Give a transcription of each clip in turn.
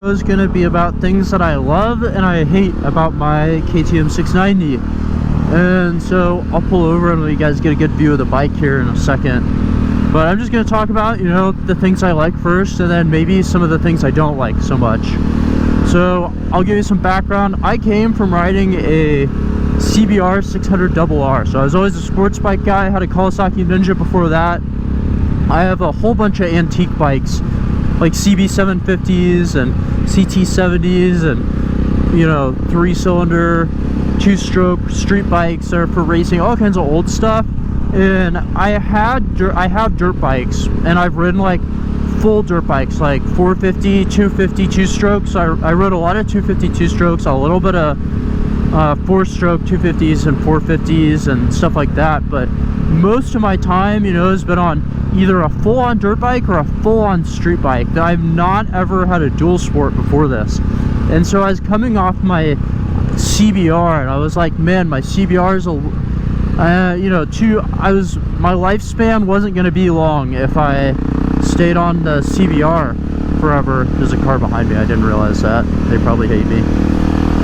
Is going to be about things that I love and I hate about my KTM 690. And so I'll pull over and let you guys get a good view of the bike here in a second. But I'm just going to talk about, the things I like first, and then maybe some of the things I don't like so much. So I'll give you some background. I came from riding a CBR 600RR. So I was always a sports bike guy. I had a Kawasaki Ninja before that. I have a whole bunch of antique bikes, like CB750s and CT70s and 3-cylinder 2-stroke street bikes that are for racing, all kinds of old stuff. And I have dirt bikes, and I've ridden like full dirt bikes, like 450, 250 2-strokes. I rode a lot of 250 2-strokes, a little bit of 4-stroke 250s and 450s and stuff like that. But most of my time, has been on either a full-on dirt bike or a full-on street bike. I've not ever had a dual sport before this. And so I was coming off my CBR, and I was like, man, my CBR is my lifespan wasn't going to be long if I stayed on the CBR forever. There's a car behind me, I didn't realize that. They probably hate me.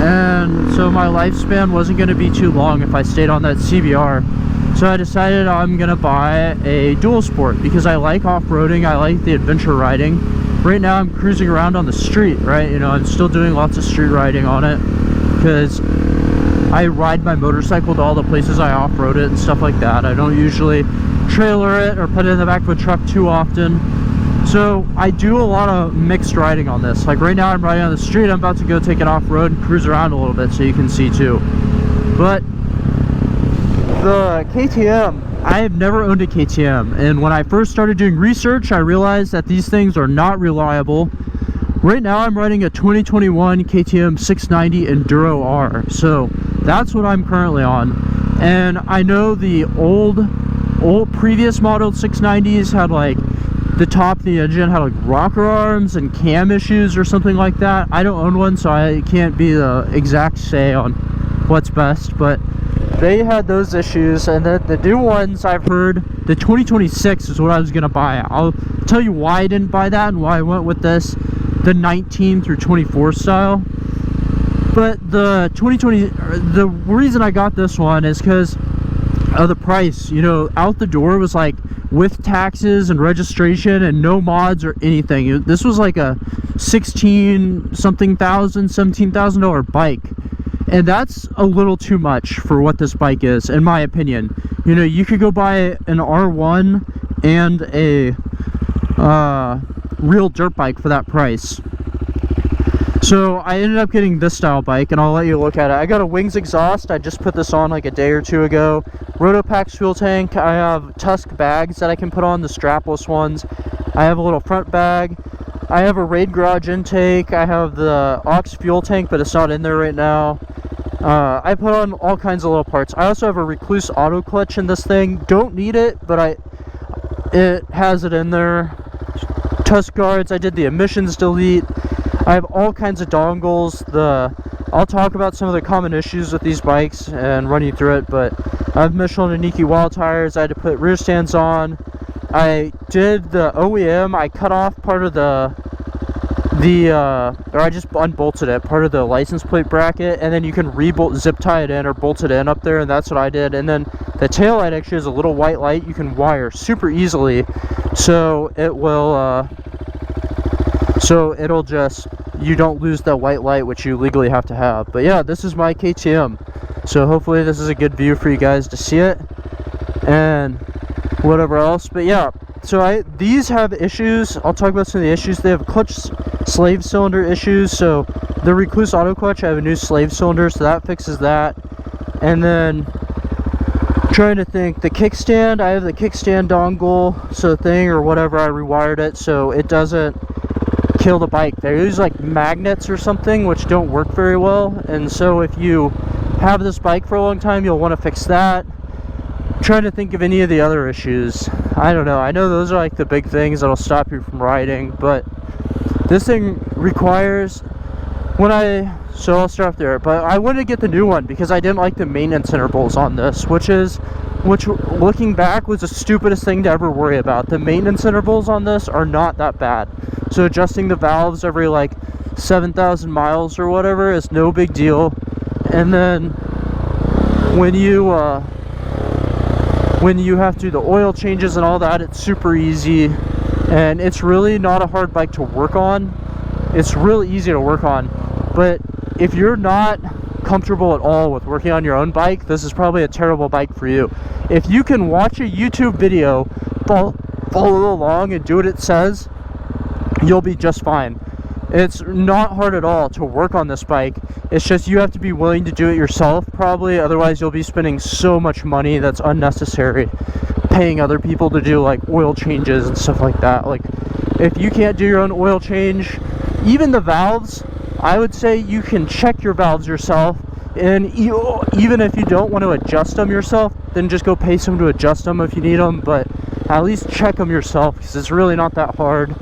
And so my lifespan wasn't going to be too long if I stayed on that CBR. So I decided I'm gonna buy a dual sport because I like off-roading, I like the adventure riding. Right now I'm cruising around on the street, right? I'm still doing lots of street riding on it because I ride my motorcycle to all the places I off-road it and stuff like that. I don't usually trailer it or put it in the back of a truck too often. So I do a lot of mixed riding on this. Like right now I'm riding on the street, I'm about to go take it off-road and cruise around a little bit so you can see too. But the KTM, I have never owned a KTM, and when I first started doing research I realized that these things are not reliable. Right now I'm riding a 2021 KTM 690 Enduro R, so that's what I'm currently on. And I know the old previous model 690s had like the top of the engine had like rocker arms and cam issues or something like that. I don't own one, so I can't be the exact say on what's best, but they had those issues. And then the new ones, I've heard the 2026 is what I was gonna buy. I'll tell you why I didn't buy that and why I went with this, the 19 through 24 style. But the 2020, the reason I got this one is because of the price. Out the door was like with taxes and registration and no mods or anything. This was like a $17,000 bike. And that's a little too much for what this bike is, in my opinion. You could go buy an R1 and a real dirt bike for that price. So I ended up getting this style bike, and I'll let you look at it. I got a Wings exhaust. I just put this on like a day or two ago. Rotopax fuel tank. I have Tusk bags that I can put on, the strapless ones. I have a little front bag. I have a Raid Garage intake. I have the aux fuel tank, but it's not in there right now. I put on all kinds of little parts. I also have a Recluse auto clutch in this thing. Don't need it, but it has it in there. Tusk guards. I did the emissions delete. I have all kinds of dongles. I'll talk about some of the common issues with these bikes and run you through it, but I have Michelin and Niki wall tires. I had to put rear stands on. I did the OEM. I cut off part of or I just unbolted it, part of the license plate bracket, and then you can zip tie it in or bolt it in up there, and that's what I did. And then the tail light actually has a little white light you can wire super easily, so it'll just, you don't lose that white light, which you legally have to have. But yeah, this is my KTM, so hopefully this is a good view for you guys to see it and whatever else. But yeah, so these have issues. I'll talk about some of the issues. They have clutch slave cylinder issues. So the Recluse auto clutch, I have a new slave cylinder, so that fixes that. And then trying to think, the kickstand, I have the kickstand dongle thing or whatever, I rewired it so it doesn't kill the bike. They use like magnets or something which don't work very well, and so if you have this bike for a long time you'll want to fix that. I'm trying to think of any of the other issues. I don't know. I know those are like the big things that'll stop you from riding, but this thing requires so I'll start there. But I wanted to get the new one because I didn't like the maintenance intervals on this, which looking back was the stupidest thing to ever worry about. The maintenance intervals on this are not that bad. So adjusting the valves every like 7,000 miles or whatever. It's no big deal. And then when you have to do the oil changes and all that, it's super easy, and it's really not a hard bike to work on. It's really easy to work on. But if you're not comfortable at all with working on your own bike, this is probably a terrible bike for you. If you can watch a YouTube video, follow along and do what it says, you'll be just fine. It's not hard at all to work on this bike. It's just you have to be willing to do it yourself probably, otherwise you'll be spending so much money that's unnecessary, paying other people to do like oil changes and stuff like that. Like, if you can't do your own oil change, even the valves, I would say you can check your valves yourself, and even if you don't want to adjust them yourself, then just go pay someone to adjust them if you need them, but at least check them yourself because it's really not that hard.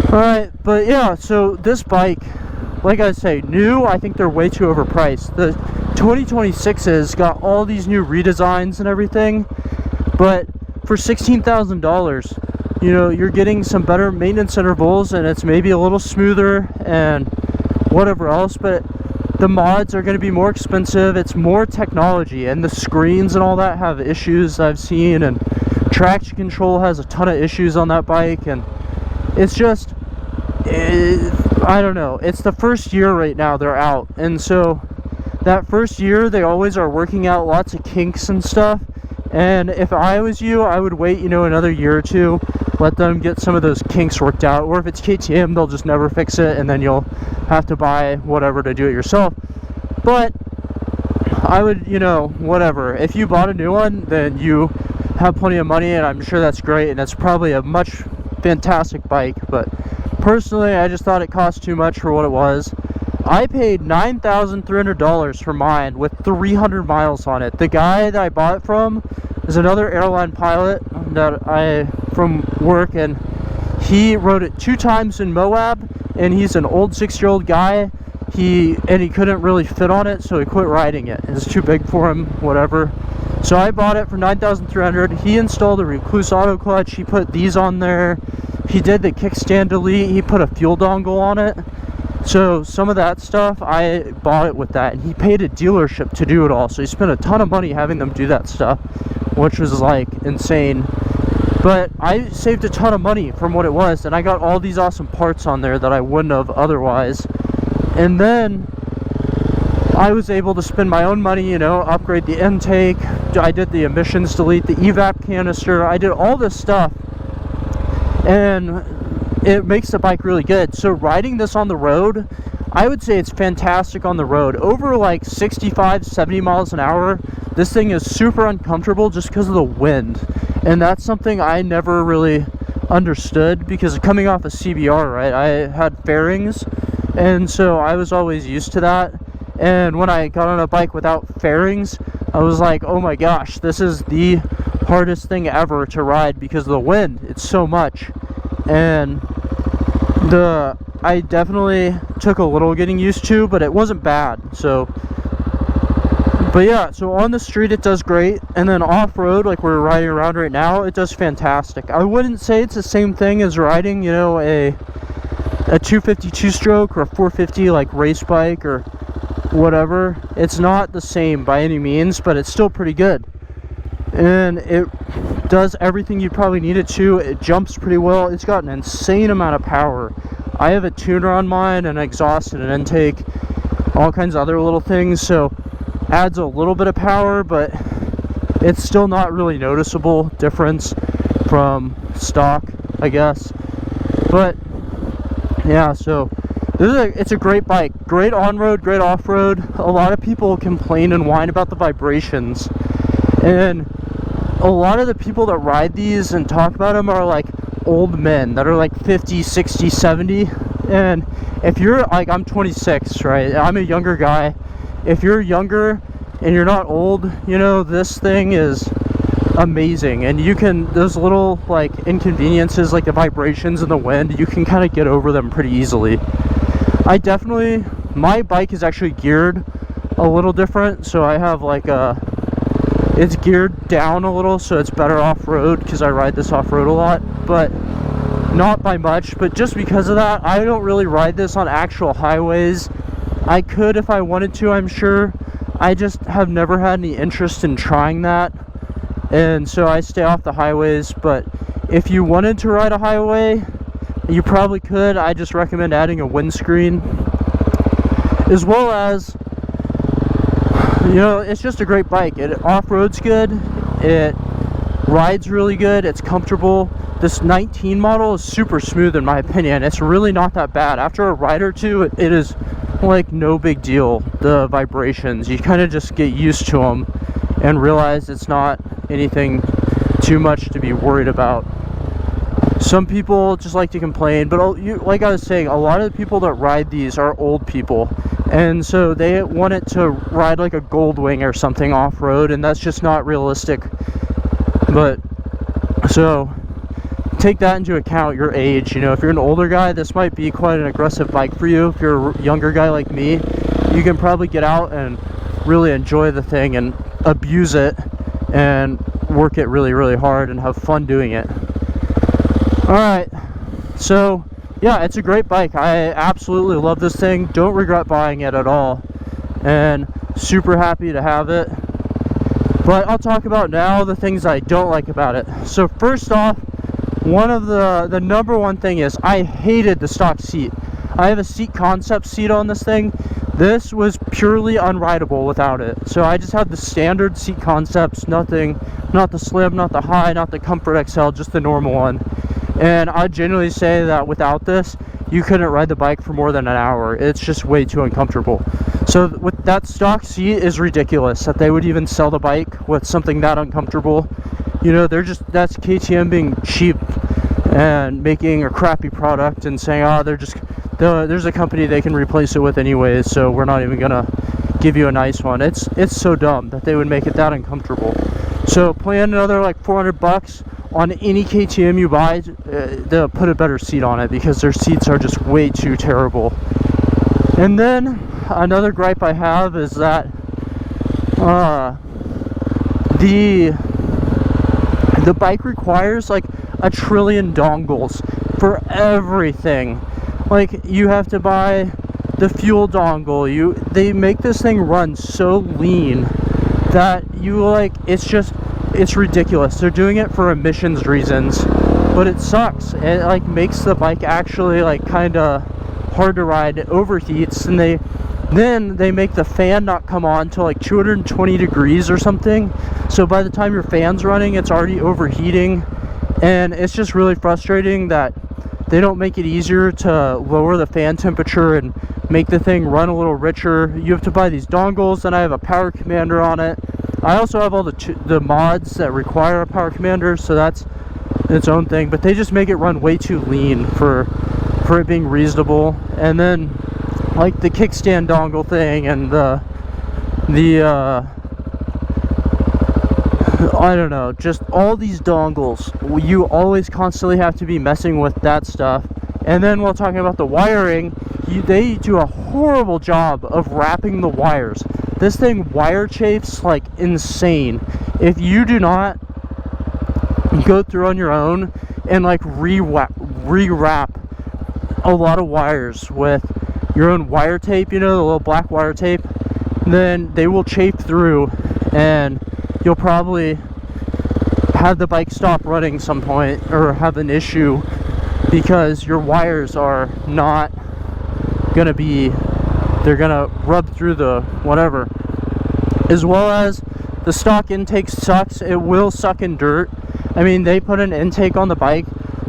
Alright, but yeah, so this bike, like I say, new, I think they're way too overpriced. The 2026's got all these new redesigns and everything, but for $16,000, you know, you're getting some better maintenance intervals, and it's maybe a little smoother and whatever else, but the mods are going to be more expensive. It's more technology, and the screens and all that have issues I've seen, and traction control has a ton of issues on that bike, and it's just, I don't know, it's the first year right now they're out, and so that first year they always are working out lots of kinks and stuff, and if I was you, I would wait, you know, another year or two, let them get some of those kinks worked out, or if it's KTM, they'll just never fix it, and then you'll have to buy whatever to do it yourself. But I would, you know, whatever, if you bought a new one, then you have plenty of money, and I'm sure that's great, and it's probably a much fantastic bike, but personally I just thought it cost too much for what it was. I paid $9,300 for mine with 300 miles on it. The guy that I bought it from is another airline pilot from work, and he rode it 2 times in Moab, and he's an old 6-year-old guy. He couldn't really fit on it, so he quit riding it. It's too big for him, whatever. So I bought it for $9,300. He installed a Recluse auto clutch. He put these on there. He did the kickstand delete. He put a fuel dongle on it. So some of that stuff, I bought it with that. And he paid a dealership to do it all. So he spent a ton of money having them do that stuff, which was like insane. But I saved a ton of money from what it was. And I got all these awesome parts on there that I wouldn't have otherwise. And then I was able to spend my own money, you know, upgrade the intake. I did the emissions delete, the evap canister. I did all this stuff, and it makes the bike really good. So riding this on the road, I would say it's fantastic on the road. Over like 65, 70 miles an hour, this thing is super uncomfortable just because of the wind. And that's something I never really understood, because coming off a CBR, right, I had fairings, and so I was always used to that. And when I got on a bike without fairings, I was like, oh my gosh, this is the hardest thing ever to ride because of the wind. It's so much. And I definitely took a little getting used to, but it wasn't bad. So, but yeah, so on the street it does great, and then off-road, like we're riding around right now, it does fantastic. I wouldn't say it's the same thing as riding, you know, a 252 stroke or a 450 like race bike or whatever. It's not the same by any means, but it's still pretty good, and it does everything you probably need it to. It jumps pretty well. It's got an insane amount of power. I have a tuner on mine, and an exhaust and an intake, all kinds of other little things, so adds a little bit of power, but it's still not really noticeable difference from stock, I guess. But yeah, so it's a great bike, great on-road, great off-road. A lot of people complain and whine about the vibrations, and a lot of the people that ride these and talk about them are like old men that are like 50, 60, 70, and if you're like, I'm 26, right, I'm a younger guy. If you're younger and you're not old, you know, this thing is amazing, and you can, those little like inconveniences like the vibrations and the wind, you can kind of get over them pretty easily. My bike is actually geared a little different, so I have like it's geared down a little, so it's better off-road because I ride this off-road a lot. But not by much, but just because of that, I don't really ride this on actual highways. I could if I wanted to, I'm sure. I just have never had any interest in trying that, and so I stay off the highways. But if you wanted to ride a highway, you probably could. I just recommend adding a windscreen, as well as, you know, it's just a great bike. It off-roads good, it rides really good, it's comfortable. This 19 model is super smooth in my opinion. It's really not that bad. After a ride or two, it is like no big deal. The vibrations, you kind of just get used to them and realize it's not anything too much to be worried about. Some people just like to complain, but like I was saying, a lot of the people that ride these are old people, and so they want it to ride like a Goldwing or something off-road, and that's just not realistic. But so take that into account, your age. You know, if you're an older guy, this might be quite an aggressive bike for you. If you're a younger guy like me, you can probably get out and really enjoy the thing and abuse it and work it really, really hard and have fun doing it. Alright, so yeah, it's a great bike. I absolutely love this thing. Don't regret buying it at all, and super happy to have it. But I'll talk about now the things I don't like about it. So first off, one of the number one thing is I hated the stock seat. I have a seat concept seat on this thing. This was purely unrideable without it. So I just had the standard seat concepts, nothing, not the slim, not the high, not the Comfort XL, just the normal one. And I'd genuinely say that without this, you couldn't ride the bike for more than an hour. It's just way too uncomfortable. So with that stock seat is ridiculous that they would even sell the bike with something that uncomfortable. You know, that's KTM being cheap and making a crappy product and saying, oh, there's a company they can replace it with anyways, so we're not even gonna give you a nice one. It's so dumb that they would make it that uncomfortable. So plan another like $400 on any KTM you buy, they'll put a better seat on it, because their seats are just way too terrible. And then another gripe I have is that the bike requires like a trillion dongles for everything. Like, you have to buy the fuel dongle. They make this thing run so lean that it's ridiculous. They're doing it for emissions reasons, but it sucks. It like makes the bike actually like kind of hard to ride. It overheats, and then they make the fan not come on till like 220 degrees or something. So by the time your fan's running, it's already overheating, and it's just really frustrating that they don't make it easier to lower the fan temperature and make the thing run a little richer. You have to buy these dongles, and I have a power commander on it. I also have all the mods that require a power commander, so that's its own thing, but they just make it run way too lean for it being reasonable. And then like the kickstand dongle thing and the I don't know, just all these dongles, you always constantly have to be messing with that stuff. And then while talking about the wiring, they do a horrible job of wrapping the wires. This thing wire chafes like insane. If you do not go through on your own and like re-wrap a lot of wires with your own wire tape, you know, the little black wire tape, then they will chafe through, and you'll probably have the bike stop running some point or have an issue because your wires are not gonna be, they're gonna rub through the whatever. As well as the stock intake sucks. It will suck in dirt. I mean, they put an intake on the bike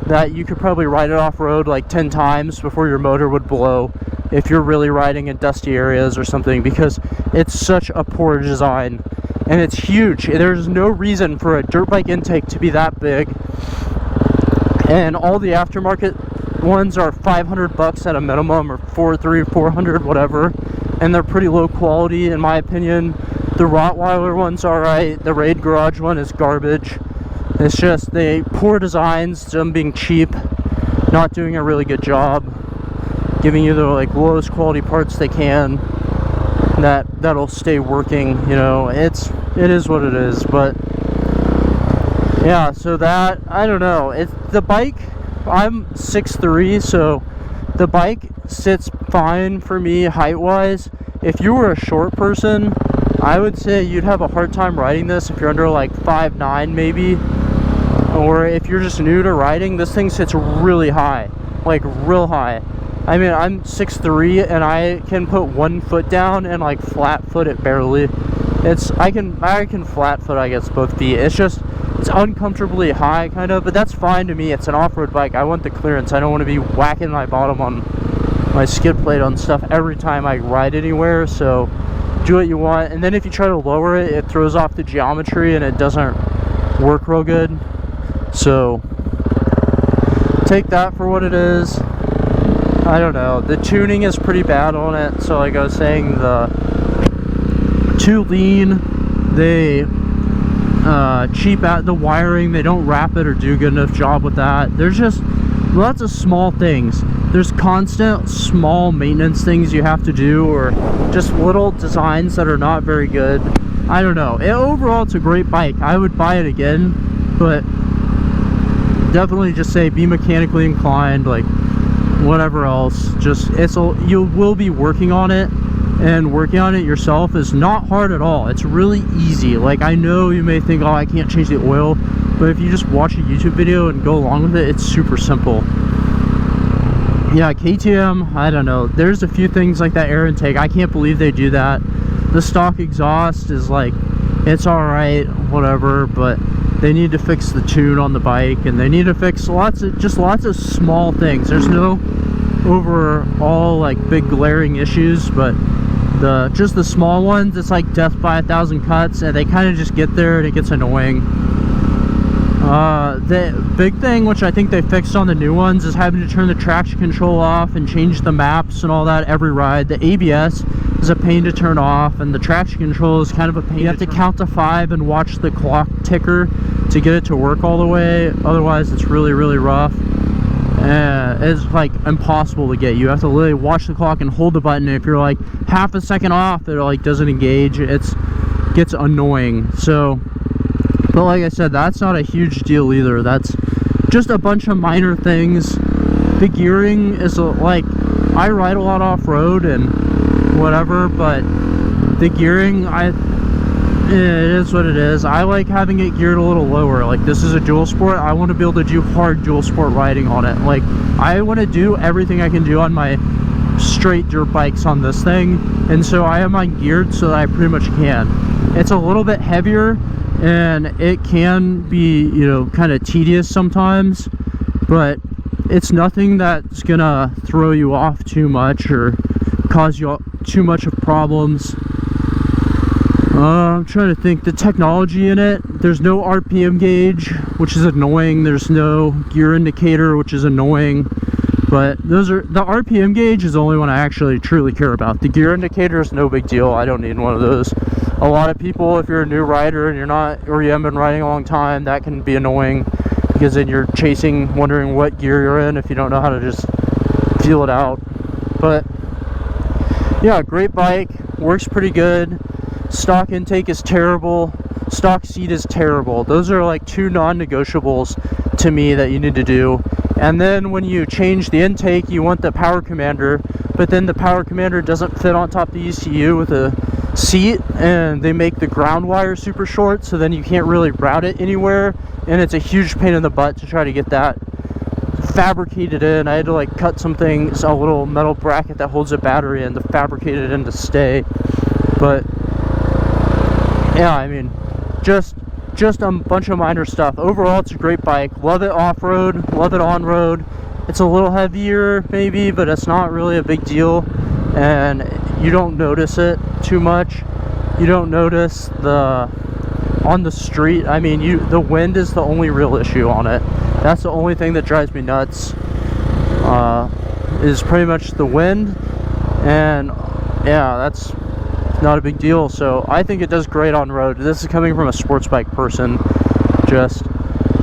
that you could probably ride it off-road like 10 times before your motor would blow if you're really riding in dusty areas or something, because it's such a poor design and it's huge. There's no reason for a dirt bike intake to be that big, and all the aftermarket ones are $500 at a minimum, or $400, whatever, and they're pretty low quality in my opinion. The Rottweiler one's alright, the Raid Garage one is garbage. It's just poor designs, them being cheap, not doing a really good job, giving you the like lowest quality parts they can that'll stay working. You know, it is what it is. But yeah, so that, I don't know, the bike, I'm 6'3", so the bike sits fine for me height-wise. If you were a short person, I would say you'd have a hard time riding this if you're under like 5'9" maybe. Or if you're just new to riding, this thing sits really high, like real high. I mean, I'm 6'3", and I can put one foot down and like flat foot it barely. I can flat foot, I guess, both feet. It's uncomfortably high kind of, but that's fine to me. It's an off-road bike. I want the clearance. I don't want to be whacking my bottom on my skid plate on stuff every time I ride anywhere. So do what you want, and then if you try to lower it, it throws off the geometry and it doesn't work real good. So take that for what it is. I don't know, the tuning is pretty bad on it. So like I was saying, the too lean, they cheap out the wiring, they don't wrap it or do a good enough job with that. There's just lots of small things. There's constant small maintenance things you have to do, or just little designs that are not very good. I don't know. Overall, it's a great bike. I would buy it again, but definitely just say be mechanically inclined, like whatever else. Just you will be working on it, and working on it yourself is not hard at all. It's really easy. Like, I know you may think, oh, I can't change the oil, but if you just watch a YouTube video and go along with it, it's super simple. Yeah, KTM, I don't know, there's a few things like that air intake, I can't believe they do that. The stock exhaust is like, it's alright, whatever, but they need to fix the tune on the bike, and they need to fix lots of small things. There's no overall like big glaring issues, but just the small ones, it's like death by 1,000 cuts, and they kind of just get there and it gets annoying. The big thing, which I think they fixed on the new ones, is having to turn the traction control off and change the maps and all that every ride. The ABS is a pain to turn off, and the traction control is kind of a pain. You have to count to 5 and watch the clock ticker to get it to work all the way. Otherwise, it's really, really rough. It's like impossible to get. You have to literally watch the clock and hold the button. If you're like half a second off, it like doesn't engage. It gets annoying. So, but like I said, that's not a huge deal either. That's just a bunch of minor things. The gearing is like, I ride a lot off-road and whatever, but the gearing, it is what it is. I like having it geared a little lower. Like, this is a dual sport. I want to be able to do hard dual sport riding on it. Like, I want to do everything I can do on my straight dirt bikes on this thing, and so I have mine geared so that I pretty much can. It's a little bit heavier, and it can be, you know, kind of tedious sometimes, but it's nothing that's gonna throw you off too much or cause you too much of problems. I'm trying to think. The technology in it, there's no RPM gauge, which is annoying. There's no gear indicator, which is annoying. But the RPM gauge is the only one I actually truly care about. The gear indicator is no big deal. I don't need one of those. A lot of people, if you're a new rider and or you haven't been riding a long time, that can be annoying, because then you're chasing, wondering what gear you're in if you don't know how to just feel it out. But yeah, great bike, works pretty good. Stock intake is terrible. Stock seat is terrible. Those are like two non-negotiables to me that you need to do. And then when you change the intake, you want the power commander, but then the power commander doesn't fit on top of the ECU with a seat, and they make the ground wire super short, so then you can't really route it anywhere, and it's a huge pain in the butt to try to get that fabricated in. I had to like cut a little metal bracket that holds a battery in to fabricate it in to stay. But yeah, I mean, just a bunch of minor stuff. Overall, it's a great bike. Love it off-road, love it on-road. It's a little heavier maybe, but it's not really a big deal, and you don't notice it too much. You don't notice on the street. I mean, the wind is the only real issue on it. That's the only thing that drives me nuts, is pretty much the wind. And yeah, that's not a big deal. So I think it does great on road. This is coming from a sports bike person. Just,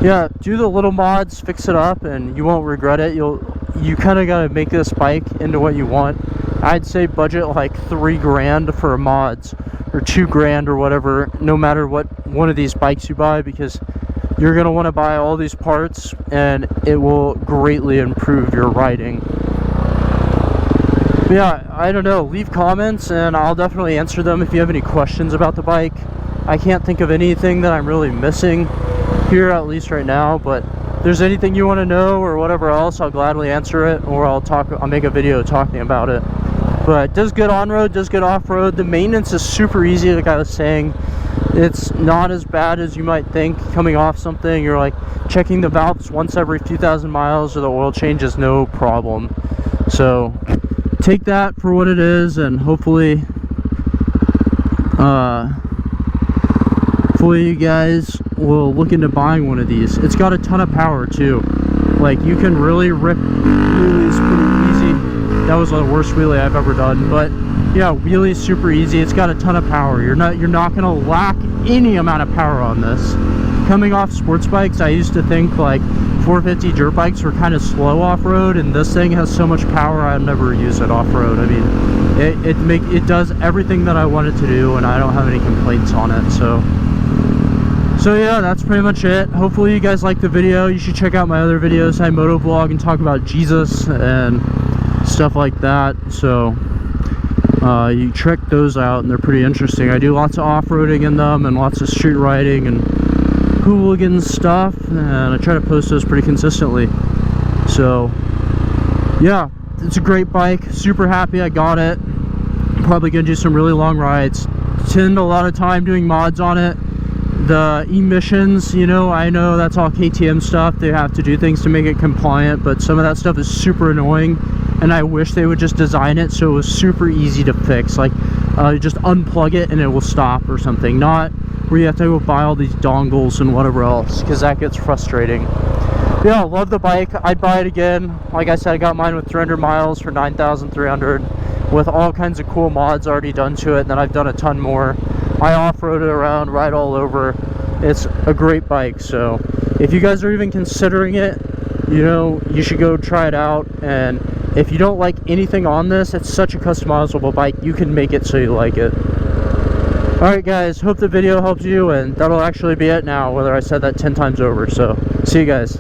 yeah, do the little mods, fix it up, and you won't regret it. You kind of got to make this bike into what you want. I'd say budget like $3 grand for mods, or $2 grand or whatever, no matter what one of these bikes you buy, because you're going to want to buy all these parts, and it will greatly improve your riding. But yeah, I don't know, leave comments and I'll definitely answer them if you have any questions about the bike. I can't think of anything that I'm really missing here, at least right now, but if there's anything you want to know or whatever else, I'll gladly answer it, or I'll make a video talking about it. But it does good on-road, does good off-road. The maintenance is super easy, like I was saying. It's not as bad as you might think. Coming off something, you're like checking the valves once every few thousand miles, or the oil change is no problem. So take that for what it is, and hopefully you guys will look into buying one of these. It's got a ton of power too. Like, you can really rip wheelies pretty easy. That was the worst wheelie I've ever done, but yeah, wheelies super easy. It's got a ton of power. You're not gonna lack any amount of power on this. Coming off sports bikes, I used to think like 450 dirt bikes were kind of slow off-road, and this thing has so much power I'd never use it off-road. I mean, it does everything that I want it to do, and I don't have any complaints on it. So yeah, that's pretty much it. Hopefully you guys like the video. You should check out my other videos. I motovlog and talk about Jesus and stuff like that. So you check those out, and they're pretty interesting. I do lots of off-roading in them and lots of street riding and hooligan stuff, and I try to post those pretty consistently. So yeah, it's a great bike. Super happy I got it. Probably gonna do some really long rides. Spend a lot of time doing mods on it. The emissions, you know, I know that's all KTM stuff. They have to do things to make it compliant, but some of that stuff is super annoying, and I wish they would just design it so it was super easy to fix. Like, just unplug it and it will stop or something. Not where you have to go buy all these dongles and whatever else, because that gets frustrating. Yeah, I love the bike. I'd buy it again. Like I said, I got mine with 300 miles for 9,300 with all kinds of cool mods already done to it, and then I've done a ton more. I off-road it around, ride all over. It's a great bike. So if you guys are even considering it, you know, you should go try it out. And if you don't like anything on this, it's such a customizable bike. You can make it so you like it. Alright guys, hope the video helps you, and that'll actually be it now, whether I said that 10 times over. So see you guys.